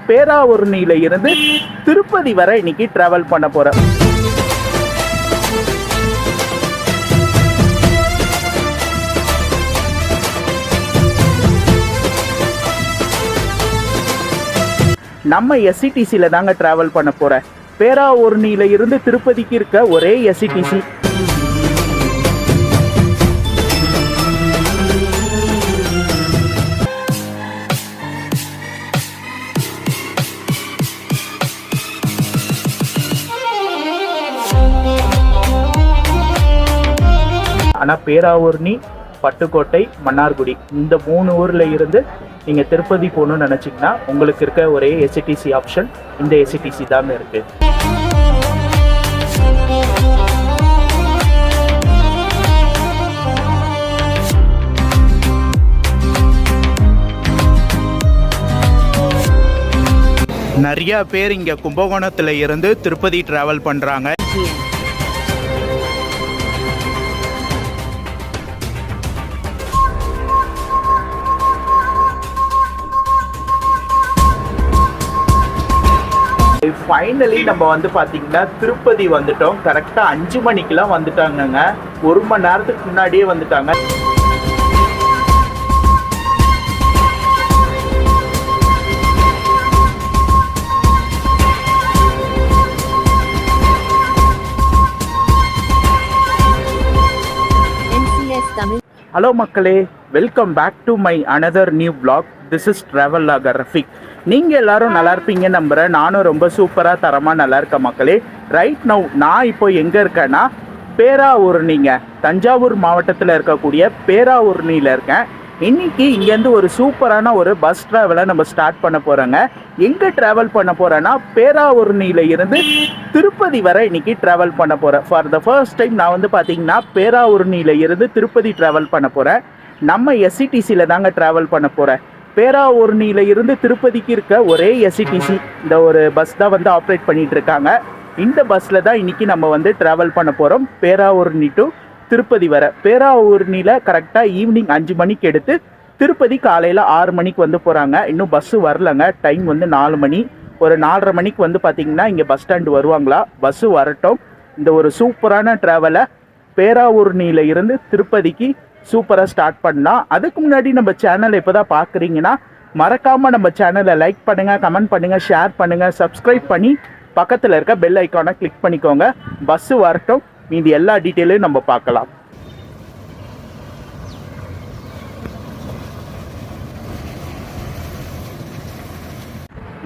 பேராவூர்ணியில இருந்து திருப்பதி வரை இன்னைக்கு டிராவல் பண்ண போறேன். நம்ம எஸ்சிடிசில தாங்க டிராவல் பண்ண போறேன். பேராவூர்ணியில இருந்து திருப்பதிக்கு இருக்க ஒரே எஸ்சிடிசி. ஆனால் பேராவூர்ணி, பட்டுக்கோட்டை, மன்னார்குடி இந்த 3 ஊரில் இருந்து நீங்கள் திருப்பதி போகணுன்னு நினச்சிங்கன்னா உங்களுக்கு இருக்க ஒரே எஸ்சிடிசி ஆப்ஷன் இந்த எஸ்சிடிசி தாங்க இருக்குது. நிறைய பேர் இங்கே கும்பகோணத்தில் இருந்து திருப்பதி டிராவல் பண்ணுறாங்க. ஃபைனலி நம்ம வந்து பார்த்தீங்கன்னா திருப்பதி வந்துட்டோம். கரெக்டாக 5 மணிக்கெலாம் வந்துட்டாங்கங்க. 1 மணி நேரத்துக்கு முன்னாடியே வந்துட்டாங்க. ஹலோ மக்களே, welcome back to my another new blog. This is travel logger Rafiq. நீங்கள் எல்லாரும் நல்லா இருப்பீங்க நம்புகிறேன். நானும் ரொம்ப சூப்பராக தரமாக நல்லா இருக்கேன் மக்களே. ரைட் நவ் நான் இப்போ எங்கே இருக்கேன்னா பேராவூர்ணிங்க, தஞ்சாவூர் மாவட்டத்தில் இருக்கக்கூடிய பேராவூர்ணியில் இருக்கேன். இன்றைக்கி இங்கேருந்து ஒரு சூப்பரான ஒரு பஸ் ட்ராவலை நம்ம ஸ்டார்ட் பண்ண போகிறோங்க. எங்கே ட்ராவல் பண்ண போகிறேன்னா பேராவூர்ணியில் இருந்து திருப்பதி வரை இன்றைக்கி ட்ராவல் பண்ண போகிறேன். ஃபார் த ஃபர்ஸ்ட் டைம் நான் வந்து பார்த்திங்கன்னா பேராவூர்ணியில் இருந்து திருப்பதி ட்ராவல் பண்ண போகிறேன். நம்ம எஸ்சிடிசியில் தாங்க ட்ராவல் பண்ண போகிறேன். பேராவூர்ணியில இருந்து திருப்பதிக்கு இருக்க ஒரே எஸ்சிடிசி இந்த ஒரு பஸ் தான் வந்து ஆப்ரேட் பண்ணிட்டு இருக்காங்க. இந்த பஸ்ல தான் இன்னைக்கு நம்ம வந்து டிராவல் பண்ண போறோம். பேராவூர்ணி டு திருப்பதி வர. பேராவூர்ணியில கரெக்டா ஈவினிங் 5 மணிக்கு எடுத்து திருப்பதி காலையில 6 மணிக்கு வந்து போறாங்க. இன்னும் பஸ் வரலங்க. டைம் வந்து 4 மணி. ஒரு 4:30 மணிக்கு வந்து பாத்தீங்கன்னா இங்க பஸ் ஸ்டாண்டு வருவாங்களா. பஸ் வரட்டும். இந்த ஒரு சூப்பரான டிராவலை பேராவூர்ணியில இருந்து திருப்பதிக்கு சூப்பராக ஸ்டார்ட் பண்ணலாம். அதுக்கு முன்னாடி நம்ம சேனலை இப்போ தான் பார்க்குறீங்கன்னா மறக்காமல் நம்ம சேனலை லைக் பண்ணுங்கள், கமெண்ட் பண்ணுங்கள், ஷேர் பண்ணுங்கள், சப்ஸ்கிரைப் பண்ணி பக்கத்தில் இருக்க பெல் ஐக்கானை கிளிக் பண்ணிக்கோங்க. பஸ்ஸு வரட்டும், மீதி எல்லா டீட்டெயிலையும் நம்ம பார்க்கலாம்.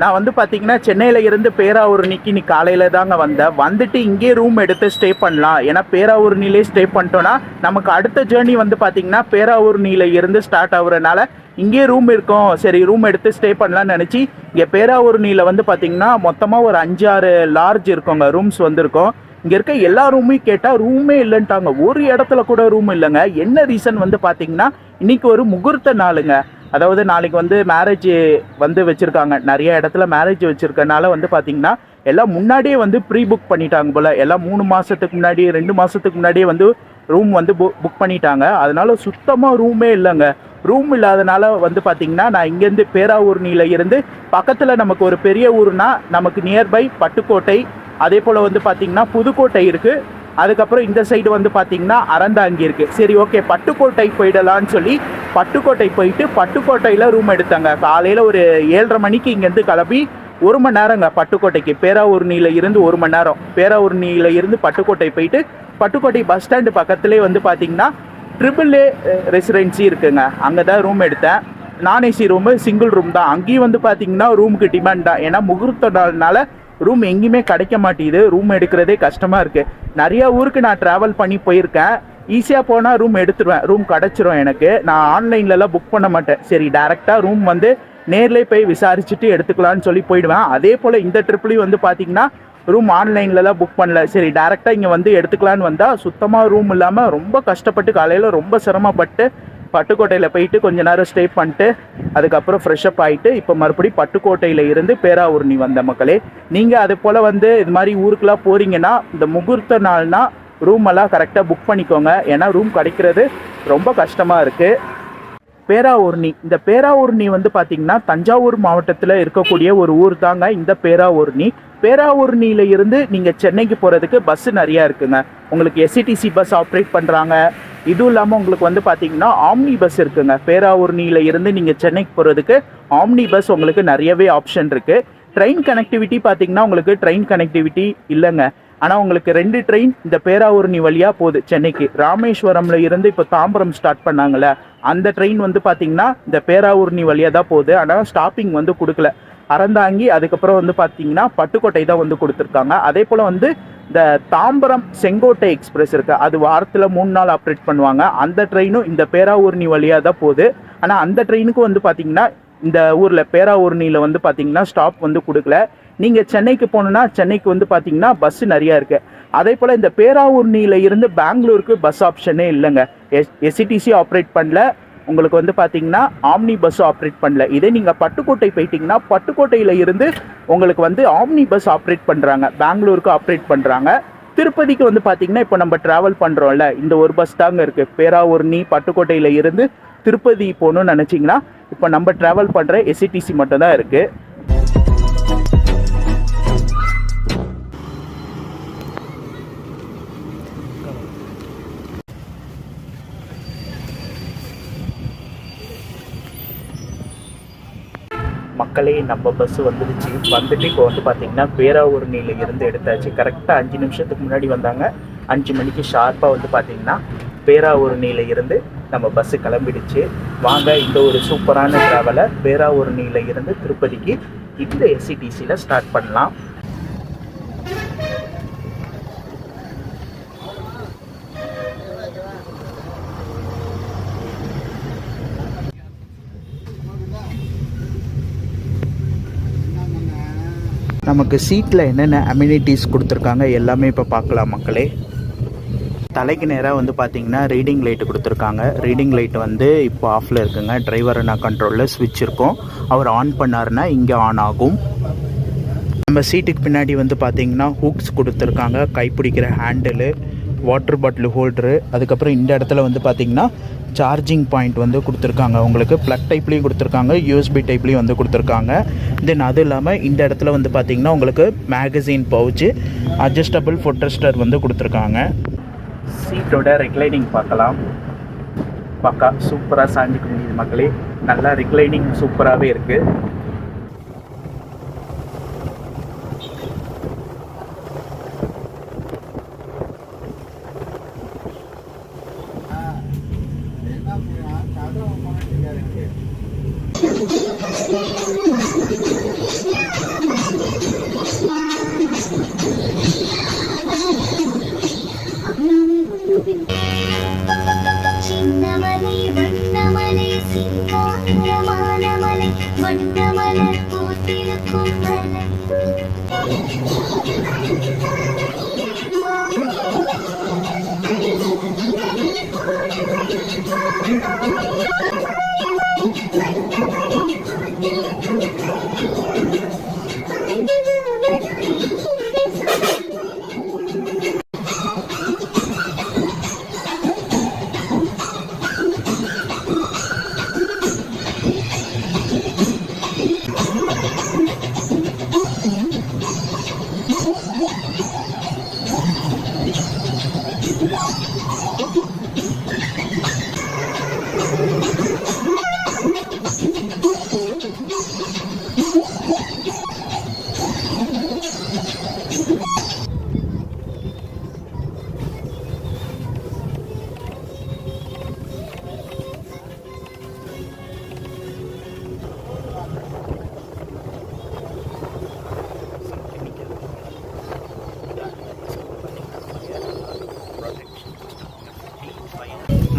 நான் வந்து பார்த்தீங்கன்னா சென்னையில் இருந்து பேராவூர்ணிக்கு இன்னைக்கு காலையில் தாங்க வந்தேன். வந்துட்டு இங்கே ரூம் எடுத்து ஸ்டே பண்ணலாம். ஏன்னா பேராவூர்ணிலே ஸ்டே பண்ணிட்டோன்னா நமக்கு அடுத்த ஜேர்னி வந்து பார்த்தீங்கன்னா பேராவூர்ணியில் இருந்து ஸ்டார்ட் ஆகுறதுனால இங்கே ரூம் இருக்கும். சரி ரூம் எடுத்து ஸ்டே பண்ணலான்னு நினச்சி இங்கே பேராவூர்ணியில் வந்து பார்த்தீங்கன்னா மொத்தமாக ஒரு 5-6 லார்ஜ் இருக்கோங்க, ரூம்ஸ் வந்துருக்கோம். இங்கே இருக்க எல்லா ரூமையும் கேட்டால் ரூமே இல்லைன்ட்டாங்க. ஒரு இடத்துல கூட ரூம் இல்லைங்க. என்ன ரீசன் வந்து பார்த்தீங்கன்னா இன்றைக்கி ஒரு முகூர்த்த நாளுங்க. அதாவது நாளைக்கு வந்து மேரேஜ் வந்து வச்சுருக்காங்க. நிறைய இடத்துல மேரேஜ் வச்சுருக்கனால வந்து பார்த்திங்கன்னா எல்லாம் முன்னாடியே வந்து ப்ரீ புக் பண்ணிட்டாங்க போல். எல்லாம் 3 மாதத்துக்கு முன்னாடி 2 மாதத்துக்கு முன்னாடியே வந்து ரூம் வந்து புக் பண்ணிட்டாங்க. அதனால சுத்தமாக ரூமே இல்லைங்க. ரூம் இல்லாதனால வந்து பார்த்திங்கன்னா நான் இங்கேருந்து பேராவூர்ணியில் இருந்து பக்கத்தில் நமக்கு ஒரு பெரிய ஊர்னா நமக்கு நியர்பை பட்டுக்கோட்டை, அதே போல் வந்து பார்த்திங்கன்னா புதுக்கோட்டை இருக்குது. அதுக்கப்புறம் இந்த சைடு வந்து பார்த்திங்கன்னா அறந்தாங்கி இருக்குது. சரி ஓகே பட்டுக்கோட்டை போயிடலான்னு சொல்லி பட்டுக்கோட்டை போயிட்டு பட்டுக்கோட்டையில் ரூம் எடுத்தாங்க. காலையில் ஒரு 7:30 மணிக்கு இங்கேருந்து கிளம்பி 1 மணி நேரங்க பட்டுக்கோட்டைக்கு. பேராவூர்ணியில் இருந்து 1 மணி நேரம். பேராவூர்ணியில் இருந்து பட்டுக்கோட்டை போயிட்டு பட்டுக்கோட்டை பஸ் ஸ்டாண்டு பக்கத்துலேயே வந்து பார்த்திங்கன்னா AAA ரெசிடென்சி இருக்குங்க. அங்கே தான் ரூம் எடுத்தேன். நான் ஏசி ரூமு, சிங்கிள் ரூம் தான். அங்கேயும் வந்து பார்த்திங்கன்னா ரூமுக்கு டிமாண்ட் தான். ஏன்னா முகூர்த்த நாள்னால ரூம் எங்கேயுமே கிடைக்க மாட்டேங்குது. ரூம் எடுக்கிறதே கஷ்டமாக இருக்குது. நிறையா ஊருக்கு நான் ட்ராவல் பண்ணி போயிருக்கேன். ஈஸியாக போனால் ரூம் எடுத்துருவேன், ரூம் கிடச்சிரும் எனக்கு. நான் ஆன்லைன்லலாம் புக் பண்ண மாட்டேன். சரி டேரெக்டாக ரூம் வந்து நேரில் போய் விசாரிச்சுட்டு எடுத்துக்கலான்னு சொல்லி போயிடுவேன். அதே போல் இந்த ட்ரிப்லேயும் வந்து பார்த்திங்கன்னா ரூம் ஆன்லைன்லலாம் புக் பண்ணல. சரி டேரெக்டாக இங்கே வந்து எடுத்துக்கலான்னு வந்தால் சுத்தமாக ரூம் இல்லாமல் ரொம்ப கஷ்டப்பட்டு காலையில் ரொம்ப சிரமப்பட்டு பட்டுக்கோட்டையில் போயிட்டு கொஞ்ச நேரம் ஸ்டே பண்ணிட்டு அதுக்கப்புறம் ஃப்ரெஷ்அப் ஆகிட்டு இப்போ மறுபடியும் பட்டுக்கோட்டையில் இருந்து பேராவூர்ணி வந்த மக்களே. நீங்கள் அது போல் வந்து இது மாதிரி ஊருக்கெலாம் போகிறீங்கன்னா இந்த முகூர்த்த நாள்னா ரூம் எல்லாம் கரெக்டாக புக் பண்ணிக்கோங்க. ஏன்னா ரூம் கிடைக்கிறது ரொம்ப கஷ்டமாக இருக்குது. பேராவூர்ணி. இந்த பேராவூர்ணி வந்து பார்த்தீங்கன்னா தஞ்சாவூர் மாவட்டத்தில் இருக்கக்கூடிய ஒரு ஊர் தாங்க இந்த பேராவூர்ணி. பேராவூர்ணியில இருந்து நீங்கள் சென்னைக்கு போகிறதுக்கு பஸ்ஸு நிறையா இருக்குங்க. உங்களுக்கு எஸ்சிடிசி பஸ் ஆப்ரேட் பண்ணுறாங்க. இதுவும் இல்லாமல் உங்களுக்கு வந்து பார்த்தீங்கன்னா ஆம்னி பஸ் இருக்குங்க. பேராவூர்ணியில இருந்து நீங்கள் சென்னைக்கு போகிறதுக்கு ஆம்னி பஸ் உங்களுக்கு நிறையவே ஆப்ஷன் இருக்குது. ட்ரெயின் கனெக்டிவிட்டி பார்த்தீங்கன்னா உங்களுக்கு ட்ரெயின் கனெக்டிவிட்டி இல்லைங்க. ஆனால் உங்களுக்கு 2 ட்ரெயின் இந்த பேராவூர்ணி வழியாக போகுது சென்னைக்கு. ராமேஸ்வரம்ல இருந்து இப்போ தாம்பரம் ஸ்டார்ட் பண்ணாங்கல்ல, அந்த ட்ரெயின் வந்து பார்த்தீங்கன்னா இந்த பேராவூர்ணி வழியாக தான் போகுது. ஆனால் ஸ்டாப்பிங் வந்து கொடுக்கல. அறந்தாங்கி அதுக்கப்புறம் வந்து பார்த்தீங்கன்னா பட்டுக்கோட்டை தான் வந்து கொடுத்துருக்காங்க. அதே போல் வந்து இந்த தாம்பரம் செங்கோட்டை எக்ஸ்பிரஸ் இருக்குது, அது வாரத்தில் 3 நாள் ஆப்ரேட் பண்ணுவாங்க. அந்த ட்ரெயினும் இந்த பேராவூர்ணி வழியாக தான் போகுது. ஆனால் அந்த ட்ரெயினுக்கும் வந்து பார்த்தீங்கன்னா இந்த ஊரில் பேராவூர்ணியில் வந்து பார்த்தீங்கன்னா ஸ்டாப் வந்து கொடுக்கல. நீங்கள் சென்னைக்கு போகணுன்னா சென்னைக்கு வந்து பார்த்தீங்கன்னா பஸ்ஸு நிறையா இருக்குது. அதே போல் இந்த பேராவூர்ணியில் இருந்து பெங்களூருக்கு பஸ் ஆப்ஷனே இல்லைங்க. எஸ்சிடிசி ஆப்ரேட் பண்ணல, உங்களுக்கு வந்து பார்த்தீங்கன்னா ஆம்னி பஸ்ஸும் ஆப்ரேட் பண்ணல. இதே நீங்கள் பட்டுக்கோட்டை போயிட்டீங்கன்னா பட்டுக்கோட்டையில் இருந்து உங்களுக்கு வந்து ஆம்னி பஸ் ஆப்ரேட் பண்ணுறாங்க, பெங்களூருக்கு ஆப்ரேட் பண்ணுறாங்க. திருப்பதிக்கு வந்து பார்த்தீங்கன்னா இப்போ நம்ம ட்ராவல் பண்ணுறோம்ல, இந்த ஒரு பஸ் தாங்க இருக்குது. பேராவூர்ணி பட்டுக்கோட்டையில் இருந்து திருப்பதி போகணுன்னு நினச்சிங்கன்னா இப்போ நம்ம ட்ராவல் பண்ணுற எஸ்சிடிசி மட்டும் தான் இருக்குது. மக்களே, நம்ம பஸ்ஸு வந்துடுச்சு. வந்துட்டு இப்போ வந்து பார்த்தீங்கன்னா பேராவூர்ணியில் இருந்து எடுத்தாச்சு. கரெக்டாக 5 நிமிஷத்துக்கு முன்னாடி வந்தாங்க. 5 மணிக்கு ஷார்ப்பாக வந்து பார்த்தீங்கன்னா பேராவூர்ணியில் இருந்து நம்ம பஸ்ஸு கிளம்பிடுச்சு. வாங்க இந்த ஒரு சூப்பரான ட்ராவலை பேராவூர்ணியில் இருந்து திருப்பதிக்கு இந்த எஸ்சிடிசியில் ஸ்டார்ட் பண்ணலாம். நமக்கு சீட்டில் என்னென்ன அம்யூனிட்டிஸ் கொடுத்துருக்காங்க எல்லாமே இப்போ பார்க்கலாம் மக்களே. தலைக்கு நேராக வந்து பார்த்தீங்கன்னா ரீடிங் லைட்டு கொடுத்துருக்காங்க. ரீடிங் லைட் வந்து இப்போ ஆஃபில் இருக்குங்க. டிரைவர் நான் கண்ட்ரோலில் ஸ்விட்ச் இருக்கும், அவர் ஆன் பண்ணாருன்னா இங்கே ஆன் ஆகும். நம்ம சீட்டுக்கு பின்னாடி வந்து பார்த்தீங்கன்னா ஹூக்ஸ் கொடுத்துருக்காங்க, கைப்பிடிக்கிற ஹேண்டிலு, வாட்டர் பாட்டில் ஹோல்டரு. அதுக்கப்புறம் இந்த இடத்துல வந்து பார்த்தீங்கன்னா சார்ஜிங் பாயிண்ட் வந்து கொடுத்துருக்காங்க. உங்களுக்கு ப்ளக் டைப்லேயும் கொடுத்துருக்காங்க, யூஎஸ்பி டைப்லேயும் வந்து கொடுத்துருக்காங்க. தென் அது இல்லாமல் இந்த இடத்துல வந்து பார்த்திங்கன்னா உங்களுக்கு மேகசின் பவுச்சு, அட்ஜஸ்டபிள் ஃபுட்ரெஸ்டர் வந்து கொடுத்துருக்காங்க. சீட்டோட ரெக்லைனிங் பார்க்கலாம். பக்கா சூப்பராக சாஞ்சிக்க முடியுது மக்களே. நல்லா ரெக்லைனிங் சூப்பராகவே இருக்குது. சின்னமலை வண்ணமலை சிங்காரமான மலை வண்ணமலர் பூத்திருக்கும் மலை.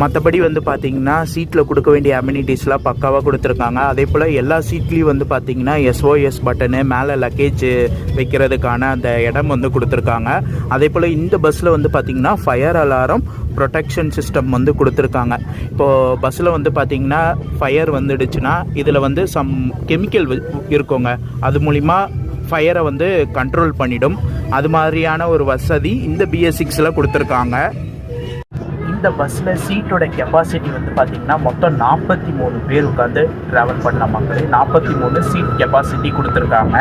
மற்றபடி வந்து பார்த்தீங்கன்னா சீட்டில் கொடுக்க வேண்டிய அம்யூனிட்டிஸ்லாம் பக்காவாக கொடுத்துருக்காங்க. அதே போல் எல்லா சீட்லேயும் வந்து பார்த்தீங்கன்னா SOS பட்டனு, மேலே லக்கேஜ் வைக்கிறதுக்கான அந்த இடம் வந்து கொடுத்துருக்காங்க. அதே போல் இந்த பஸ்ஸில் வந்து பார்த்திங்கன்னா ஃபயர் அலாரம் ப்ரொடெக்ஷன் சிஸ்டம் வந்து கொடுத்துருக்காங்க. இப்போது பஸ்ஸில் வந்து பார்த்திங்கன்னா ஃபயர் வந்துடுச்சுன்னா இதில் வந்து சம் கெமிக்கல் இருக்குங்க, அது மூலிமா ஃபயரை வந்து கண்ட்ரோல் பண்ணிடும். அது மாதிரியான ஒரு வசதி இந்த BS6ல் கொடுத்துருக்காங்க. இந்த பஸ்ஸில் சீட்டோட கெப்பாசிட்டி வந்து பார்த்திங்கன்னா மொத்தம் 43 பேர் உட்காந்து ட்ராவல் பண்ணலாம் மக்களே. 43 சீட் கெப்பாசிட்டி கொடுத்துருக்காங்க.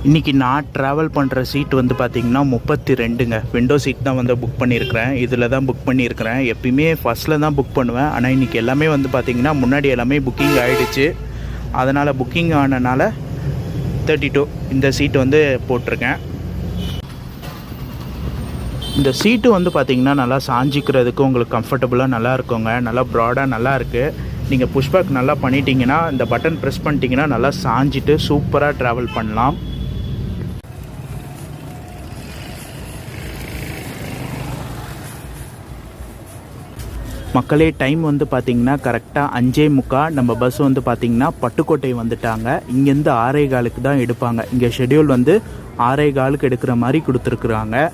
இன்றைக்கி நான் ட்ராவல் பண்ணுற சீட் வந்து பார்த்திங்கன்னா 32ங்க. விண்டோ சீட் தான் வந்து புக் பண்ணியிருக்கிறேன். இதில் தான் புக் பண்ணியிருக்கிறேன். எப்பயுமே ஃபஸ்ட்டில் தான் புக் பண்ணுவேன். ஆனால் இன்றைக்கி எல்லாமே வந்து பார்த்திங்கன்னா முன்னாடி எல்லாமே புக்கிங் ஆகிடுச்சு. அதனால் புக்கிங் ஆனனால 32 இந்த சீட்டு வந்து போட்டிருக்கேன். இந்த சீட்டு வந்து பார்த்திங்கன்னா நல்லா சாஞ்சிக்கிறதுக்கு உங்களுக்கு கம்ஃபர்டபுளாக நல்லா இருக்குங்க. நல்லா ப்ராடாக நல்லா இருக்குது. நீங்கள் புஷ்பேக் நல்லா பண்ணிட்டீங்கன்னா இந்த பட்டன் ப்ரெஸ் பண்ணிட்டீங்கன்னா நல்லா சாஞ்சிட்டு சூப்பராக ட்ராவல் பண்ணலாம். மக்களே டைம் வந்து பார்த்திங்கன்னா கரெக்டாக 5:45 நம்ம பஸ் வந்து பார்த்திங்கன்னா பட்டுக்கோட்டை வந்துட்டாங்க. இங்கேருந்து 6:15 தான் எடுப்பாங்க. இங்கே ஷெட்யூல் வந்து 6:15 எடுக்கிற மாதிரி கொடுத்துருக்குறாங்க.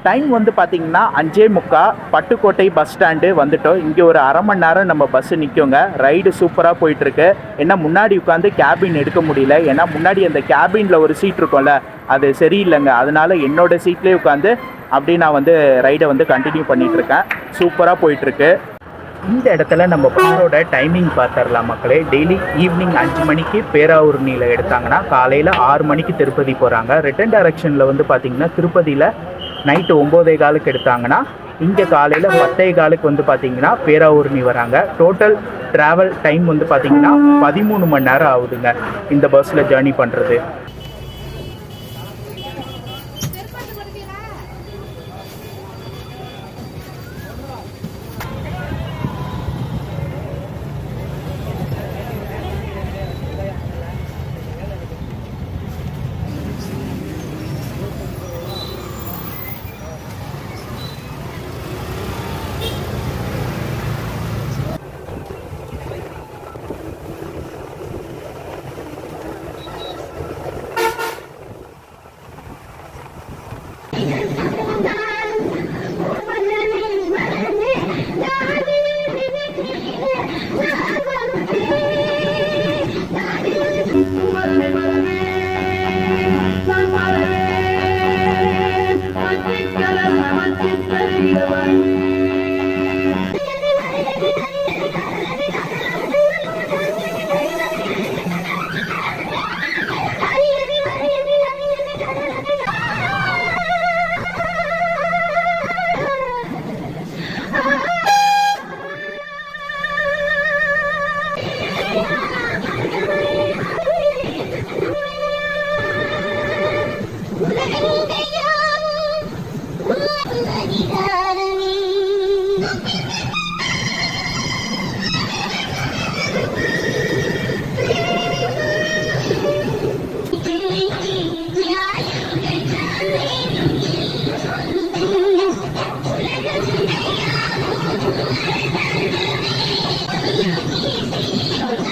டைம் வந்து பார்த்திங்கன்னா 5:45 பட்டுக்கோட்டை பஸ் ஸ்டாண்டு வந்துட்டோம். இங்கே ஒரு அரை மணி நேரம் நம்ம பஸ்ஸு நிற்குங்க. ரைடு சூப்பராக போயிட்டுருக்கு. ஏன்னா முன்னாடி உட்காந்து கேபின் எடுக்க முடியல. ஏன்னா முன்னாடி அந்த கேபினில் ஒரு சீட் இருக்கும்ல, அது சரியில்லைங்க. அதனால என்னோடய சீட்லேயே உட்காந்து அப்படியே நான் வந்து ரைடை வந்து கண்டினியூ பண்ணிகிட்ருக்கேன். சூப்பராக போயிட்டுருக்கு. இந்த இடத்துல நம்ம பஸ்ஸோட டைமிங் பார்த்துடலாம் மக்களே. டெய்லி ஈவினிங் 5 மணிக்கு பேராவூர்ணியில் எடுத்தாங்கன்னா காலையில் 6 மணிக்கு திருப்பதி போகிறாங்க. ரிட்டன் டைரக்ஷனில் வந்து பார்த்திங்கன்னா திருப்பதியில் நைட்டு 9:15 எடுத்தாங்கன்னா இங்கே காலையில் 10:15 வந்து பார்த்திங்கன்னா பேராவூர்ணி வராங்க. டோட்டல் ட்ராவல் டைம் வந்து பார்த்திங்கன்னா 13 மணி நேரம் ஆகுதுங்க இந்த பஸ்ஸில் ஜேர்னி பண்ணுறது.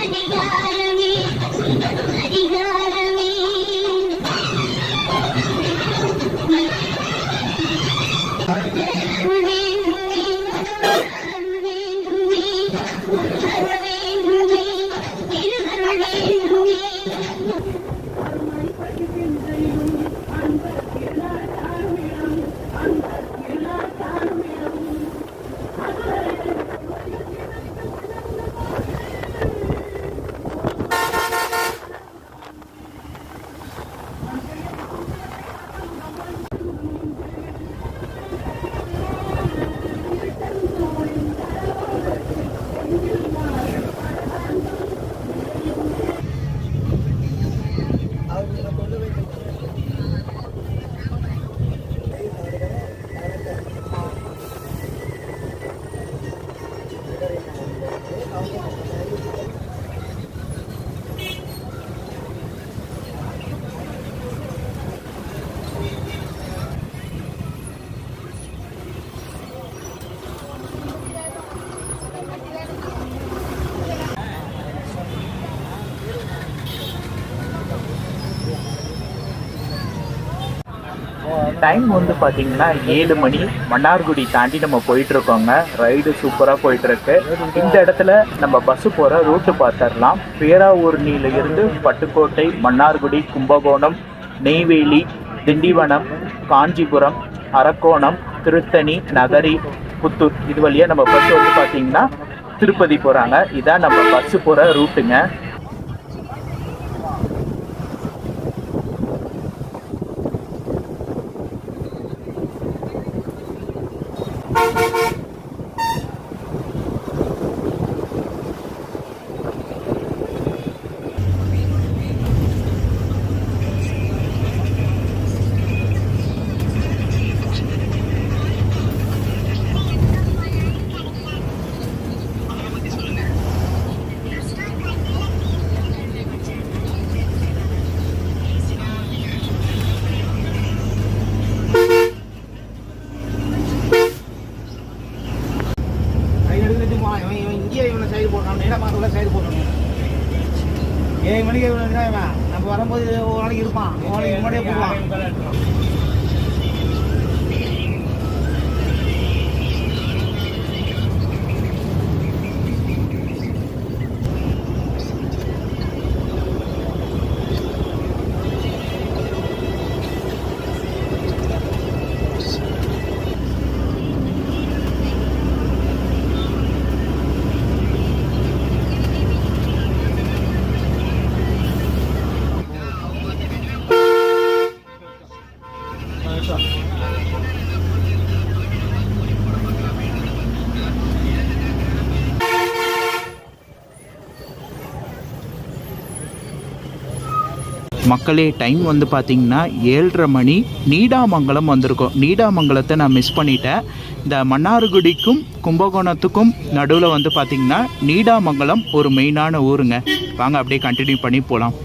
அதிகாரமே அதிகாரமே டைம் வந்து பார்த்தீங்கன்னா 7 மணி. மன்னார்குடி தாண்டி நம்ம போயிட்டு இருக்கோங்க. ரைடு சூப்பராக போயிட்டு இருக்கு. இந்த இடத்துல நம்ம பஸ்ஸு போகிற ரூட்டு பார்த்துடலாம். பேராவூர்ணியில இருந்து பட்டுக்கோட்டை, மன்னார்குடி, கும்பகோணம், நெய்வேலி, திண்டிவனம், காஞ்சிபுரம், அரக்கோணம், திருத்தணி, நகரி, புத்தூர் இது வழியாக நம்ம பஸ் வந்து பார்த்தீங்கன்னா திருப்பதி போகிறாங்க. இதான் நம்ம பஸ்ஸு போகிற ரூட்டுங்க. நம்ம வரும்போது ஒரு நாளைக்கு இருப்பான், ஒரு நாளைக்கு முன்னாடியே போடுவான். மக்களே, டைம் வந்து பார்த்திங்கன்னா 7:30 மணி. நீடாமங்கலம் வந்திருக்கோம். நீடாமங்கலத்தை நான் மிஸ் பண்ணிட்டேன். இந்த மன்னார்குடிக்கும் கும்பகோணத்துக்கும் நடுவில் வந்து பார்த்திங்கன்னா நீடாமங்கலம் ஒரு மெயினான ஊருங்க. வாங்க அப்படியே கண்டினியூ பண்ணி போகலாம்.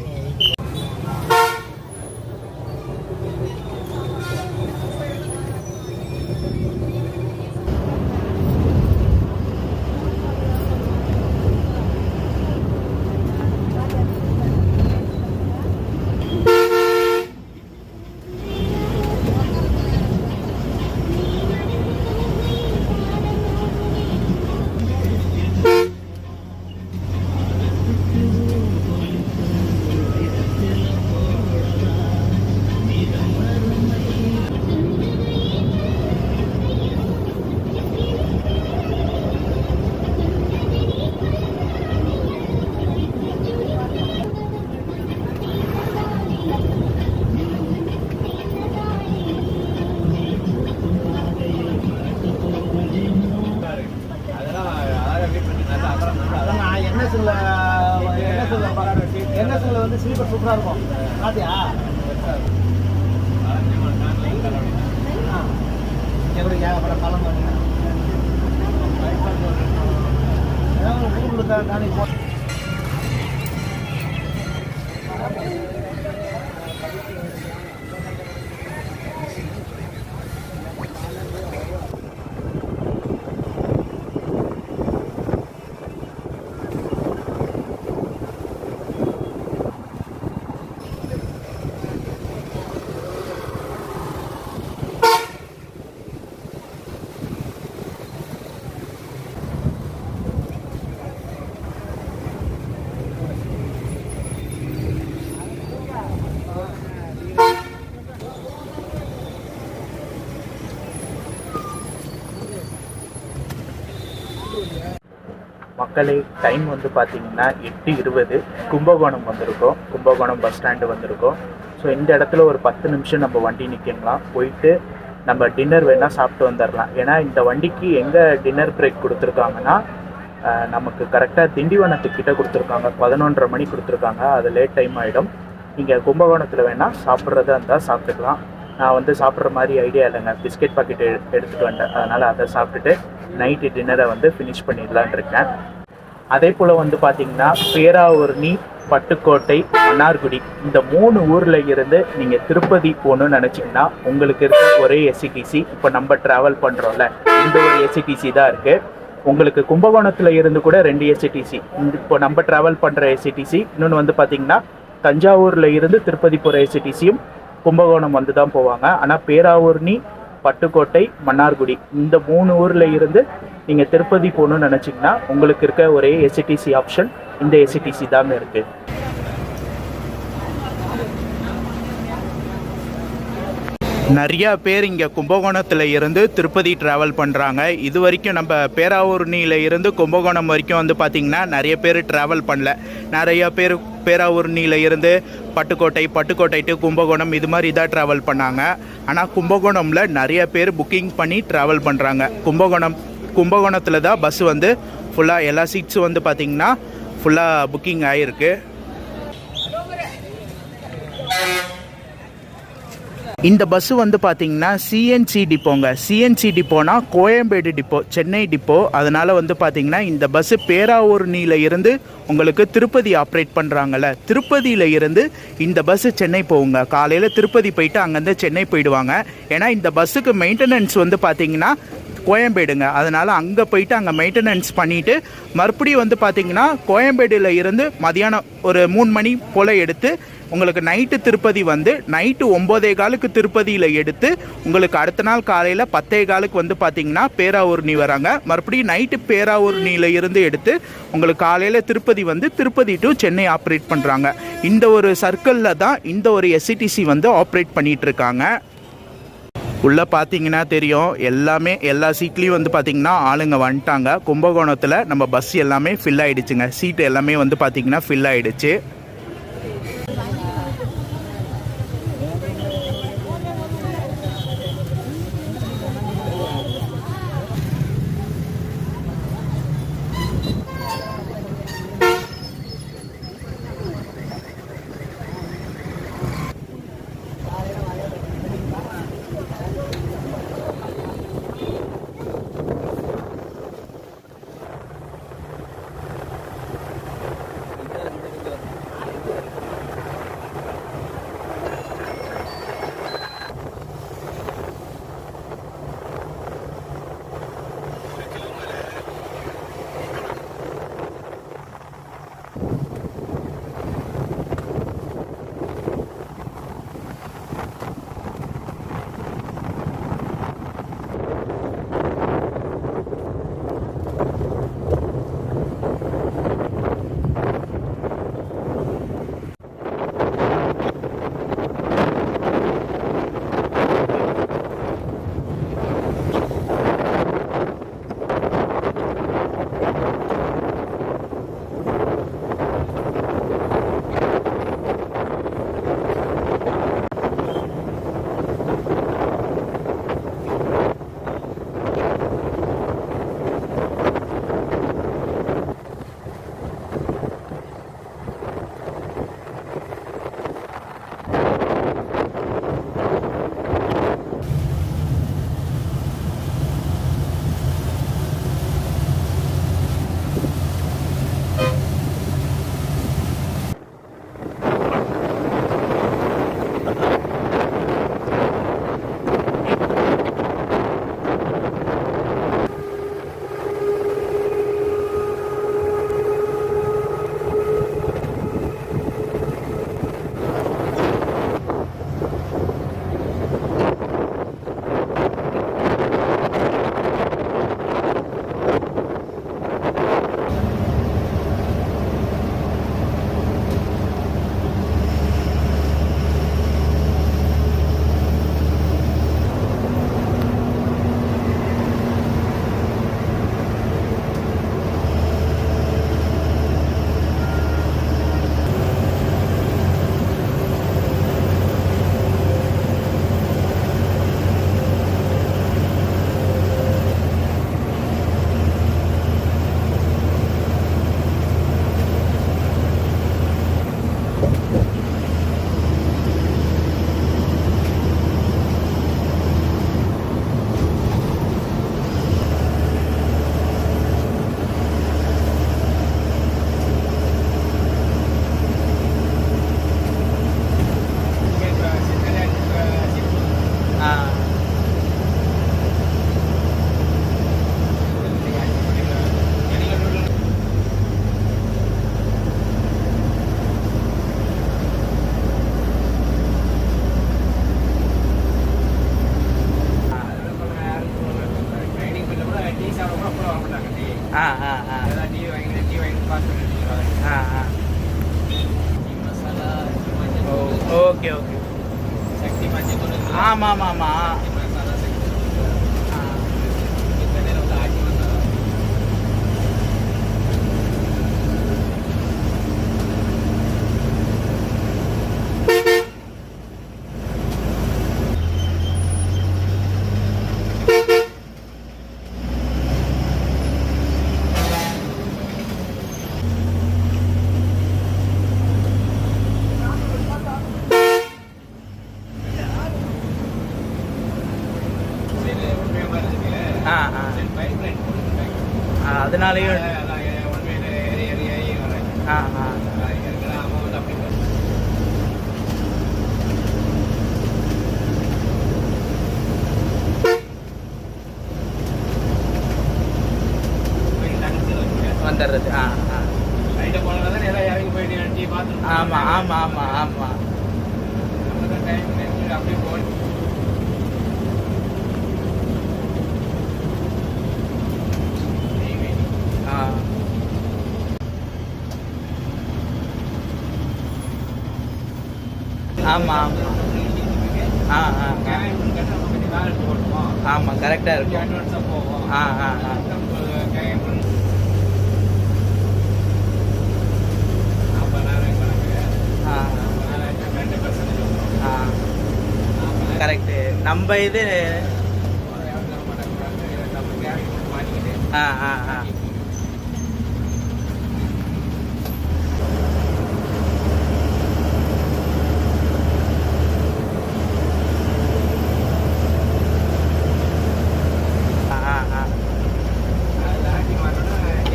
என்எஸ்ல வந்து ஸ்லீப்பர் சூப்பராக இருக்கும். பார்த்தியா எப்படி ஏகப்பட்ட பழம் ஊருக்கு போ. மக்களே, டைம் வந்து பார்த்தீங்கன்னா 8:20. கும்பகோணம் வந்திருக்கோம். கும்பகோணம் பஸ் ஸ்டாண்டு வந்திருக்கோம். ஸோ இந்த இடத்துல ஒரு 10 நிமிஷம் நம்ம வண்டி நிற்கலாம். போயிட்டு நம்ம டின்னர் வேணால் சாப்பிட்டு வந்துடலாம். ஏன்னா இந்த வண்டிக்கு எங்கே டின்னர் பிரேக் கொடுத்துருக்காங்கன்னா, நமக்கு கரெக்டாக திண்டிவனத்துக்கிட்ட கொடுத்துருக்காங்க. 11:30 மணி கொடுத்துருக்காங்க. அது லேட் டைம் ஆகிடும். நீங்கள் கும்பகோணத்தில் வேணால் சாப்பிட்றதா இருந்தால் சாப்பிட்டுக்கலாம். நான் வந்து சாப்பிட்ற மாதிரி ஐடியா இல்லைங்க. பிஸ்கெட் பாக்கெட் எடுத்துகிட்டு வந்தேன். அதனால் அதை சாப்பிட்டுட்டு நைட்டு டின்னரை வந்து ஃபினிஷ் பண்ணிடலான் இருக்கேன். அதே போல் வந்து பார்த்திங்கன்னா பேராவூரணி, பட்டுக்கோட்டை, மன்னார்குடி இந்த 3 ஊரில் இருந்து நீங்கள் திருப்பதி போகணுன்னு நினச்சிங்கன்னா உங்களுக்கு இருக்க ஒரே எஸ்சிடிசி, இப்போ நம்ம ட்ராவல் பண்ணுறோம்ல இந்த ஒரு எஸ்சிடிசி தான் இருக்குது. உங்களுக்கு கும்பகோணத்தில் இருந்து கூட 2 எஸ்சிடிசி, இப்போ நம்ம ட்ராவல் பண்ணுற எஸ்சிடிசி, இன்னொன்று வந்து பார்த்திங்கன்னா தஞ்சாவூரில் இருந்து திருப்பதி போகிற எஸ்சிடிசியும் கும்பகோணம் வந்து தான் போவாங்க. ஆனால் பேராவூரணி, பட்டுக்கோட்டை, மன்னார்குடி இந்த 3 ஊரில் இருந்து நீங்கள் திருப்பதி போகணுன்னு நினச்சிங்கன்னா உங்களுக்கு இருக்க ஒரே எஸ்சிடிசி ஆப்ஷன் இந்த எஸ்சிடிசி தாங்க இருக்குது. நிறையா பேர் இங்கே கும்பகோணத்தில் இருந்து திருப்பதி ட்ராவல் பண்ணுறாங்க. இது வரைக்கும் நம்ம பேராவூரணியில் இருந்து கும்பகோணம் வரைக்கும் வந்து பார்த்திங்கன்னா நிறைய பேர் ட்ராவல் பண்ணல. நிறையா பேர் பேராவூரணியில் இருந்து பட்டுக்கோட்டை டு கும்பகோணம் இது மாதிரி தான் ட்ராவல் பண்ணாங்க. ஆனால் கும்பகோணமில் நிறைய பேர் புக்கிங் பண்ணி ட்ராவல் பண்ணுறாங்க. கும்பகோணத்தில் தான் பஸ் வந்து ஃபுல்லாக எல்லா சீட்ஸும் வந்து பார்த்திங்கன்னா ஃபுல்லாக புக்கிங் ஆகிருக்கு. இந்த பஸ்ஸு வந்து பார்த்திங்கன்னா சிஎன்சி டிப்போங்க. சிஎன்சி டிப்போனா கோயம்பேடு டிப்போ, சென்னை டிப்போ. அதனால் வந்து பார்த்திங்கன்னா இந்த பஸ்ஸு பேராவூரணியில் இருந்து உங்களுக்கு திருப்பதி ஆப்ரேட் பண்ணுறாங்கல்ல, திருப்பதியில் இருந்து இந்த பஸ்ஸு சென்னை போகுங்க. காலையில் திருப்பதி போயிட்டு அங்கேருந்து சென்னை போயிடுவாங்க. ஏன்னா இந்த பஸ்ஸுக்கு மெயின்டெனன்ஸ் வந்து பார்த்திங்கன்னா கோயம்பேடுங்க. அதனால் அங்கே போயிட்டு அங்கே மெயின்டெனன்ஸ் பண்ணிவிட்டு மறுபடியும் வந்து பார்த்திங்கன்னா கோயம்பேடில் இருந்து மதியானம் ஒரு 3 மணி போல் எடுத்து உங்களுக்கு நைட்டு திருப்பதி வந்து நைட்டு 9:15 திருப்பதியில் எடுத்து உங்களுக்கு அடுத்த நாள் காலையில் 10:15 வந்து பார்த்திங்கன்னா பேராவூரணி வராங்க. மறுபடியும் நைட்டு பேராவூரணியில் இருந்து எடுத்து உங்களுக்கு காலையில் திருப்பதி வந்து திருப்பதி டு சென்னை ஆப்ரேட் பண்ணுறாங்க. இந்த ஒரு சர்க்கிளில் தான் இந்த ஒரு எஸ்சிடிசி வந்து ஆப்ரேட் பண்ணிகிட்ருக்காங்க. உள்ளே பார்த்தீங்கன்னா தெரியும், எல்லா சீட்லேயும் வந்து பார்த்திங்கன்னா ஆளுங்க வந்துட்டாங்க. கும்பகோணத்தில் நம்ம பஸ் எல்லாமே ஃபில் ஆகிடுச்சுங்க. சீட்டு எல்லாமே வந்து பார்த்திங்கன்னா ஃபில் ஆகிடுச்சு. ஆமாம் ஆமாம் ஆமாம். அதனாலேயும் வந்துடுறது. ஆமாம் ஆமாம் ஆமாம் ஆமாம். ஆமாம் ஆமாம் கரெக்டாக இருக்கும். கரெக்டு. நம்ம இது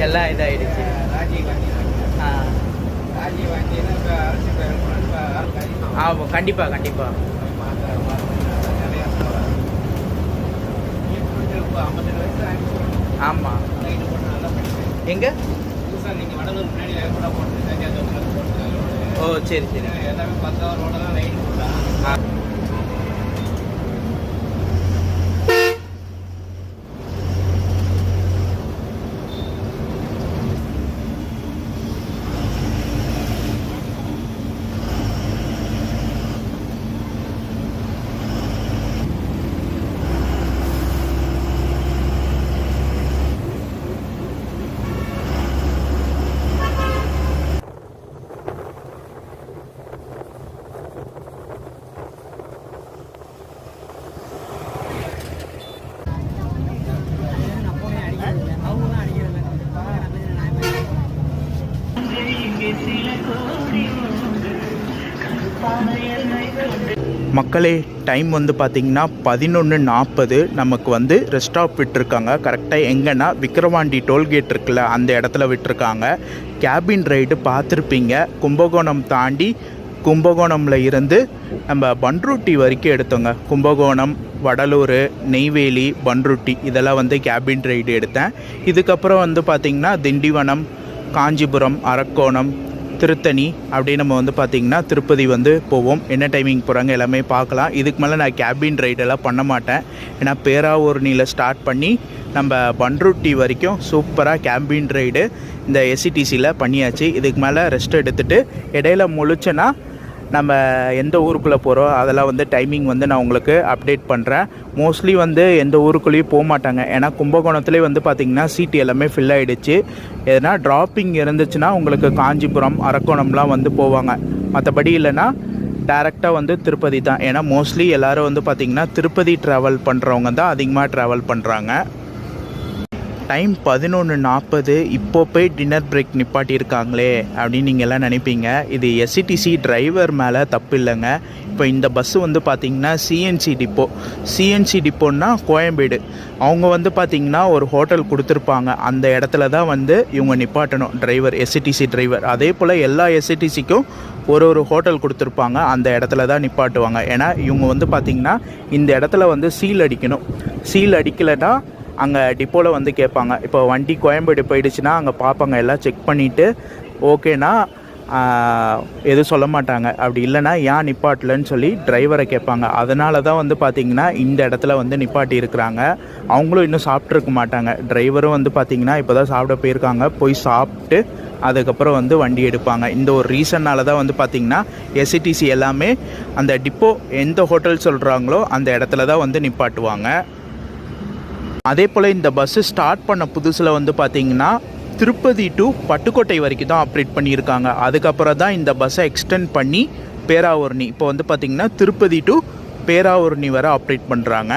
எல்லாம் இதாகிடுச்சு. ஆமாம் கண்டிப்பாக கண்டிப்பாக. ஆமாம். எங்கே? ஓ சரி சரி. மக்களே டைம் வந்து பார்த்திங்கன்னா 11:40. நமக்கு வந்து ரெஸ்ட் ஸ்டாப் விட்டுருக்காங்க. கரெக்டாக எங்கன்னா விக்கிரவாண்டி டோல்கேட் இருக்குல்ல, அந்த இடத்துல விட்டுருக்காங்க. கேபின் ரைடு பார்த்துருப்பீங்க. கும்பகோணம் தாண்டி கும்பகோணமில் இருந்து நம்ம பன்ருட்டி வரைக்கும் எடுத்தோங்க. கும்பகோணம், வடலூர், நெய்வேலி, பன்ருட்டி இதெல்லாம் வந்து கேபின் ரைடு எடுத்தேன். இதுக்கப்புறம் வந்து பார்த்திங்கன்னா திண்டிவனம், காஞ்சிபுரம், அரக்கோணம், திருத்தணி அப்படியே நம்ம வந்து பார்த்திங்கன்னா திருப்பதி வந்து போவோம். என்ன டைமிங் போகிறாங்க எல்லாமே பார்க்கலாம். இதுக்கு மேலே நான் கேபின் ரைடெல்லாம் பண்ண மாட்டேன். ஏன்னா பேராவூரணியில் ஸ்டார்ட் பண்ணி நம்ம பன்ருட்டி வரைக்கும் சூப்பராக கேபின் ரைடு இந்த எஸ்சிடிசியில் பண்ணியாச்சு. இதுக்கு மேலே ரெஸ்ட் எடுத்துகிட்டு இடையில முழிச்சேன்னா நம்ம எந்த ஊருக்குள்ளே போகிறோம் அதெல்லாம் வந்து டைமிங் வந்து நான் உங்களுக்கு அப்டேட் பண்ணுறேன். மோஸ்ட்லி வந்து எந்த ஊருக்குள்ளேயும் போக மாட்டாங்க. ஏன்னா கும்பகோணத்துலேயே வந்து பார்த்திங்கன்னா சீட் எல்லாமே ஃபில் ஆகிடுச்சு. எதனா ட்ராப்பிங் இருந்துச்சுன்னா உங்களுக்கு காஞ்சிபுரம், அரக்கோணம்லாம் வந்து போவாங்க. மற்றபடி இல்லைன்னா டேரெக்டாக வந்து திருப்பதி தான். ஏன்னா மோஸ்ட்லி எல்லோரும் வந்து பார்த்திங்கன்னா திருப்பதி ட்ராவல் பண்ணுறவங்க தான் அதிகமாக ட்ராவல் பண்ணுறாங்க. டைம் 11:40. இப்போ போய் டின்னர் பிரேக் நிப்பாட்டியிருக்காங்களே அப்படின்னு நீங்கள் எல்லாம் நினைப்பீங்க. இது எஸ்சிடிசி டிரைவர் மேலே தப்பு இல்லைங்க. இப்போ இந்த பஸ்ஸு வந்து பார்த்திங்கன்னா சிஎன்சி டிப்போன்னா கோயம்பேடு. அவங்க வந்து பார்த்திங்கன்னா ஒரு ஹோட்டல் கொடுத்துருப்பாங்க. அந்த இடத்துல தான் வந்து இவங்க நிப்பாட்டணும் டிரைவர், எஸ்சிடிசி டிரைவர். அதே போல் எல்லா எஸ்சிடிசிக்கும் ஒரு ஹோட்டல் கொடுத்துருப்பாங்க. அந்த இடத்துல தான் நிப்பாட்டுவாங்க. ஏன்னா இவங்க வந்து பார்த்திங்கன்னா இந்த இடத்துல வந்து சீல் அடிக்கணும். சீல் அடிக்கலைன்னா அங்கே டிப்போவில் வந்து கேட்பாங்க. இப்போ வண்டி கோயம்பேடு போயிடுச்சுன்னா அங்கே பார்ப்பாங்க, எல்லாம் செக் பண்ணிவிட்டு ஓகேனா எதுவும் சொல்ல மாட்டாங்க. அப்படி இல்லைனா ஏன் நிப்பாட்டலன்னு சொல்லி டிரைவரை கேட்பாங்க. அதனால தான் வந்து பார்த்திங்கன்னா இந்த இடத்துல வந்து நிப்பாட்டி இருக்கிறாங்க. அவங்களும் இன்னும் சாப்பிட்ருக்க மாட்டாங்க. டிரைவரும் வந்து பார்த்திங்கன்னா இப்போ தான் சாப்பிட போயிருக்காங்க. போய் சாப்பிட்டு அதுக்கப்புறம் வந்து வண்டி எடுப்பாங்க. இந்த ஒரு ரீசன்னால் தான் வந்து பார்த்திங்கன்னா எஸ்சிடிசி எல்லாமே அந்த டிப்போ எந்த ஹோட்டல் சொல்கிறாங்களோ அந்த இடத்துல தான் வந்து நிப்பாட்டுவாங்க. அதே போல் இந்த பஸ்ஸு ஸ்டார்ட் பண்ண புதுசில் வந்து பார்த்திங்கன்னா திருப்பதி டு பட்டுக்கோட்டை வரைக்கும் தான் ஆப்ரேட் பண்ணியிருக்காங்க. அதுக்கப்புறம் தான் இந்த பஸ்ஸை எக்ஸ்டெண்ட் பண்ணி பேராவூரணி இப்போ வந்து பார்த்திங்கன்னா திருப்பதி டு பேராவூரணி வரை ஆப்ரேட் பண்ணுறாங்க.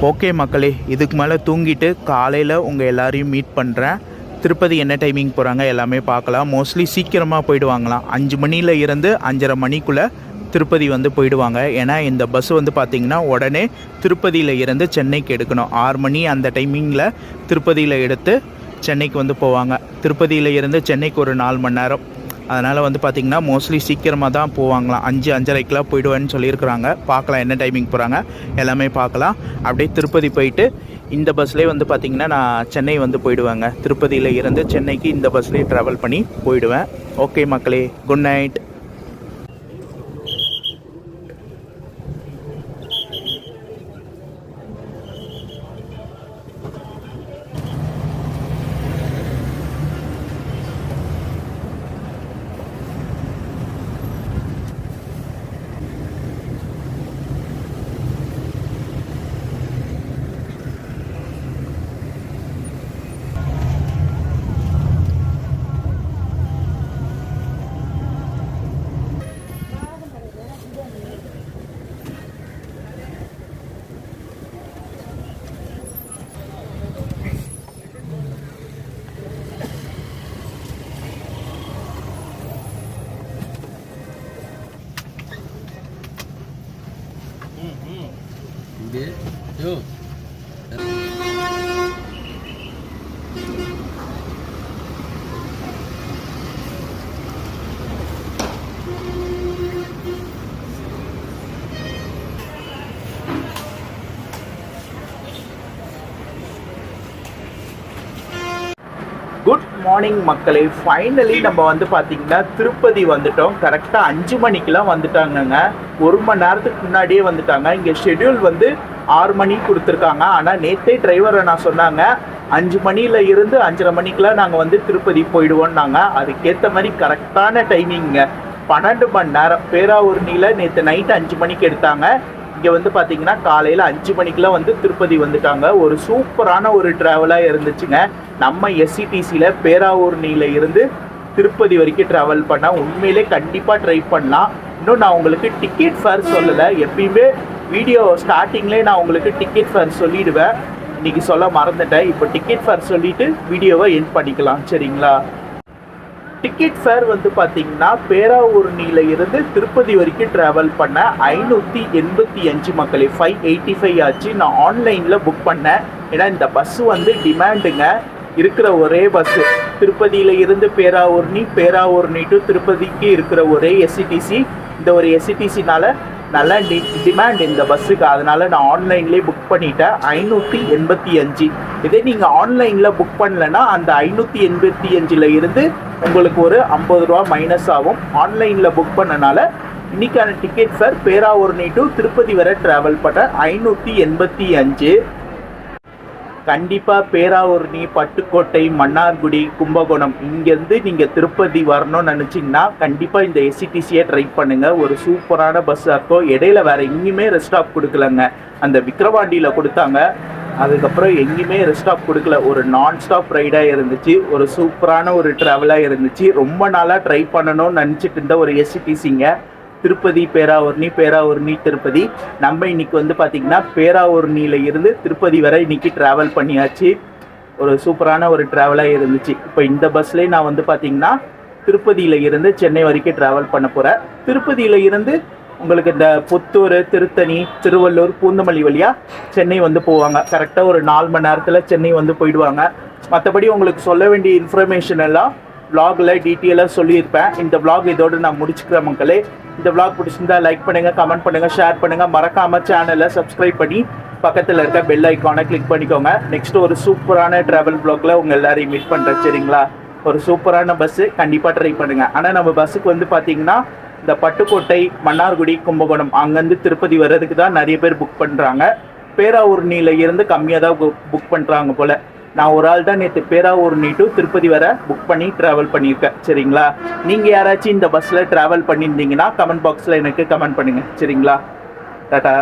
ஓகே மக்களே, இதுக்கு மேலே தூங்கிட்டு காலையில் உங்கள் எல்லாரையும் மீட் பண்ணுறேன். திருப்பதி என்ன டைமிங் போகிறாங்க எல்லாமே பார்க்கலாம். மோஸ்ட்லி சீக்கிரமாக போயிடுவாங்களாம். 5 மணியில் இருந்து 5:30 மணிக்குள்ளே திருப்பதி வந்து போயிடுவாங்க. ஏன்னா இந்த பஸ் வந்து பார்த்திங்கன்னா உடனே திருப்பதியில் இருந்து சென்னைக்கு எடுக்கணும். 6 மணி அந்த டைமிங்கில் திருப்பதியில் எடுத்து சென்னைக்கு வந்து போவாங்க. திருப்பதியில் இருந்து சென்னைக்கு ஒரு 4 மணி நேரம். அதனால் வந்து பார்த்திங்கன்னா மோஸ்ட்லி சீக்கிரமாக தான் போவாங்களாம். 5-5:30க்கெலாம் போயிடுவேன்னு சொல்லியிருக்கிறாங்க. பார்க்கலாம் என்ன டைமிங் போகிறாங்க எல்லாமே பார்க்கலாம். அப்படியே திருப்பதி போயிட்டு இந்த பஸ்லேயே வந்து பார்த்திங்கன்னா நான் சென்னை வந்து போயிடுவேங்க. திருப்பதியில் இருந்து சென்னைக்கு இந்த பஸ்லேயே ட்ராவல் பண்ணி போயிடுவேன். ஓகே மக்களே, குட் நைட். குட் மார்னிங் மக்களே, ஃபைனலி நம்ம வந்து பார்த்திங்கன்னா திருப்பதி வந்துட்டோம். கரெக்டாக 5 மணிக்கெலாம் வந்துட்டாங்கங்க. 1 மணி நேரத்துக்கு முன்னாடியே வந்துட்டாங்க. இங்கே ஷெட்யூல் வந்து 6 மணிக்கு கொடுத்துருக்காங்க. ஆனால் நேற்றே டிரைவரை நான் சொன்னாங்க 5 மணியில் இருந்து 5:30 மணிக்கெலாம் நாங்கள் வந்து திருப்பதி போயிடுவோம்னாங்க. அதுக்கேற்ற மாதிரி கரெக்டான டைமிங்க. 12 மணி நேரம். பேராவூரணியில் நேற்று நைட்டு 5 மணிக்கு எடுத்தாங்க. இங்கே வந்து பார்த்திங்கன்னா காலையில் 5 மணிக்கெலாம் வந்து திருப்பதி வந்துட்டாங்க. ஒரு சூப்பரான ஒரு ட்ராவலாக இருந்துச்சுங்க. நம்ம எஸ்சிடிசியில் பேராவூரணியில் இருந்து திருப்பதி வரைக்கும் ட்ராவல் பண்ணால் உண்மையிலே கண்டிப்பாக ட்ரை பண்ணலாம். இன்னும் நான் உங்களுக்கு டிக்கெட் ஃபேர் சொல்லலை. எப்பயுமே வீடியோ ஸ்டார்டிங்லேயே நான் உங்களுக்கு டிக்கெட் ஃபேர் சொல்லிவிடுவேன். இன்றைக்கி சொல்ல மறந்துட்டேன். இப்போ டிக்கெட் ஃபேர் சொல்லிவிட்டு வீடியோவை எண்ட் பண்ணிக்கலாம், சரிங்களா? டிக்கெட் ஃபேர் வந்து பார்த்திங்கன்னா பேராவூரணியில் இருந்து திருப்பதி வரைக்கும் ட்ராவல் பண்ண 585 மக்களே, 585 ஆச்சு. நான் ஆன்லைனில் புக் பண்ணேன். ஏன்னா இந்த பஸ்ஸு வந்து டிமாண்டுங்க. இருக்கிற ஒரே பஸ்ஸு திருப்பதியில் இருந்து பேராவூரணி டு திருப்பதிக்கு இருக்கிற ஒரே எஸ்சிடிசி. இந்த ஒரு எஸ்சிடிசினால் நல்ல டிமாண்ட் இந்த பஸ்ஸுக்கு. அதனால் நான் ஆன்லைன்லேயே புக் பண்ணிட்டேன். 585. இதே நீங்கள் ஆன்லைனில் புக் பண்ணலைன்னா அந்த 585 இருந்து உங்களுக்கு ஒரு 50 ரூபா மைனஸ் ஆகும். ஆன்லைனில் புக் பண்ணனால இன்றைக்கான ticket fair Peravurani to Tirupati வரை ட்ராவல் பண்ண 585. கண்டிப்பாக பேராவூரணி, பட்டுக்கோட்டை, மன்னார்குடி, கும்பகோணம் இங்கேருந்து நீங்கள் திருப்பதி வரணும்னு நினச்சிங்கன்னா கண்டிப்பாக இந்த எஸ்சிடிசியை ட்ரை பண்ணுங்கள். ஒரு சூப்பரான பஸ்ஸாக இருக்கும். இடையில வேறு எங்கேயுமே ரெஸ்ட் ஸ்டாப் கொடுக்கலங்க. அந்த விக்ரவாண்டியில் கொடுத்தாங்க. அதுக்கப்புறம் எங்கேயுமே ரெஸ்ட் ஸ்டாப் கொடுக்கல. ஒரு நான் ஸ்டாப் ரைடாக இருந்துச்சு. ஒரு சூப்பரான ஒரு ட்ராவலாக இருந்துச்சு. ரொம்ப நாளாக ட்ரை பண்ணணும்னு நினச்சிட்டு இருந்த ஒரு எஸ்சிடிசிங்க. திருப்பதி பேராவூரணி திருப்பதி. நம்ம இன்னைக்கு வந்து பார்த்திங்கன்னா பேராவூரணியில் இருந்து திருப்பதி வரை இன்றைக்கி ட்ராவல் பண்ணியாச்சு. ஒரு சூப்பரான ஒரு ட்ராவலாக இருந்துச்சு. இப்போ இந்த பஸ்லேயே நான் வந்து பார்த்திங்கன்னா திருப்பதியில் இருந்து சென்னை வரைக்கும் ட்ராவல் பண்ண போகிறேன். திருப்பதியில் இருந்து உங்களுக்கு இந்த புத்தூர், திருத்தணி, திருவள்ளூர், பூந்தமல்லி வழியாக சென்னை வந்து போவாங்க. கரெக்டாக ஒரு 4 மணி நேரத்தில் சென்னை வந்து போயிடுவாங்க. மற்றபடி உங்களுக்கு சொல்ல வேண்டிய இன்ஃபர்மேஷன் எல்லாம் vlogல டீட்டெயிலாக சொல்லியிருப்பேன். இந்த vlog இதோடு நான் முடிச்சுக்கிறேன் மக்களே. இந்த vlog பிடிச்சிருந்தா லைக் பண்ணுங்கள், கமெண்ட் பண்ணுங்கள், ஷேர் பண்ணுங்கள். மறக்காமல் சேனலை சப்ஸ்கிரைப் பண்ணி பக்கத்தில் இருக்க பெல் ஐக்கானை கிளிக் பண்ணிக்கோங்க. நெக்ஸ்ட் ஒரு சூப்பரான ட்ராவல் vlogல உங்கள் எல்லாரையும் மீட் பண்ணுறேன், சரிங்களா? ஒரு சூப்பரான பஸ்ஸு, கண்டிப்பாக ட்ரை பண்ணுங்கள். ஆனால் நம்ம பஸ்ஸுக்கு வந்து பார்த்தீங்கன்னா இந்த பட்டுக்கோட்டை, மன்னார்குடி, கும்பகோணம் அங்கேருந்து திருப்பதி வர்றதுக்கு தான் நிறைய பேர் புக் பண்ணுறாங்க. பேராவூர்ணியில் இருந்து கம்மியாக தான் புக் பண்ணுறாங்க போல். நான் ஒரு ஆள் தான் நேற்று பேராவூர்ணி டு திருப்பதி வர புக் பண்ணி ட்ராவல் பண்ணியிருக்கேன். சரிங்களா? நீங்கள் யாராச்சும் இந்த பஸ்ஸில் ட்ராவல் பண்ணியிருந்தீங்கன்னா கமெண்ட் பாக்ஸில் எனக்கு கமெண்ட் பண்ணுங்கள். சரிங்களா? டாடா.